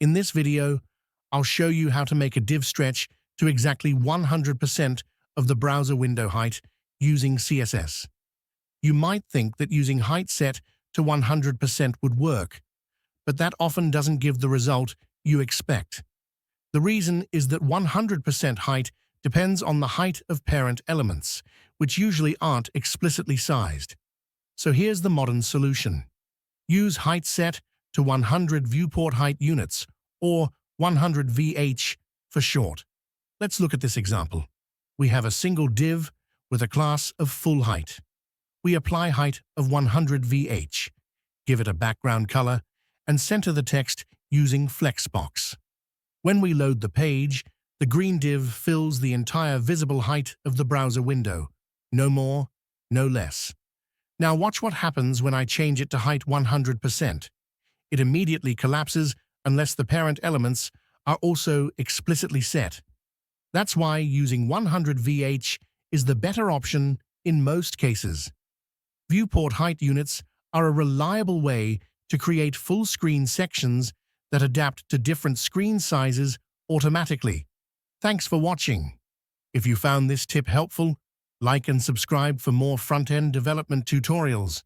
In this video, I'll show you how to make a div stretch to exactly 100% of the browser window height using CSS. You might think that using height set to 100% would work, but that often doesn't give the result you expect. The reason is that 100% height depends on the height of parent elements, which usually aren't explicitly sized. So here's the modern solution. Use height set to 100 viewport height units, or 100 VH for short. Let's look at this example. We have a single div with a class of full height. We apply height of 100 VH, give it a background color, and center the text using Flexbox. When we load the page, the green div fills the entire visible height of the browser window. No more, no less. Now watch what happens when I change it to height 100%. It immediately collapses unless the parent elements are also explicitly set. That's why using 100 VH is the better option in most cases. Viewport height units are a reliable way to create full-screen sections that adapt to different screen sizes automatically. Thanks for watching. If you found this tip helpful, like and subscribe for more front-end development tutorials.